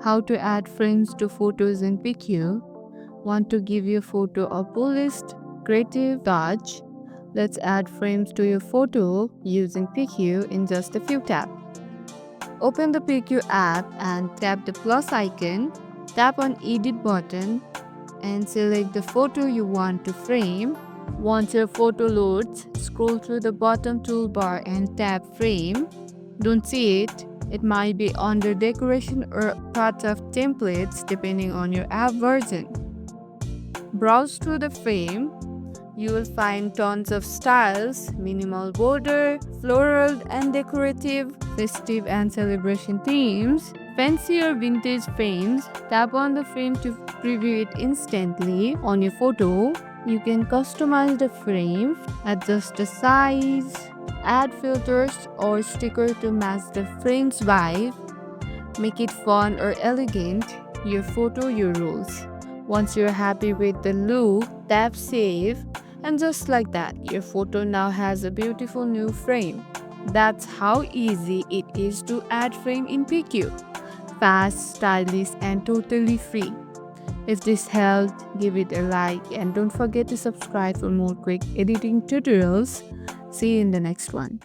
How to add frames to photos in PickU. Want to give your photo a boldest, creative touch? Let's add frames to your photo using PickU in just a few taps. Open the PickU app and tap the plus icon. Tap on Edit button and select the photo you want to frame. Once your photo loads, scroll through the bottom toolbar and tap Frame. Don't see it. It might be under Decoration or part of Templates depending on your app version. Browse through the frame. You will find tons of styles: minimal border, floral and decorative, festive and celebration themes, fancy or vintage frames. Tap on the frame to preview it instantly on your photo. You can customize the frame, adjust the size, add filters or stickers to match the frame's vibe. Make it fun or elegant. Your photo, your rules. Once you're happy with the look, tap Save. And just like that, your photo now has a beautiful new frame. That's how easy it is to add frame in PickU. Fast, stylish and totally free. If this helped, give it a like and don't forget to subscribe for more quick editing tutorials. See you in the next one.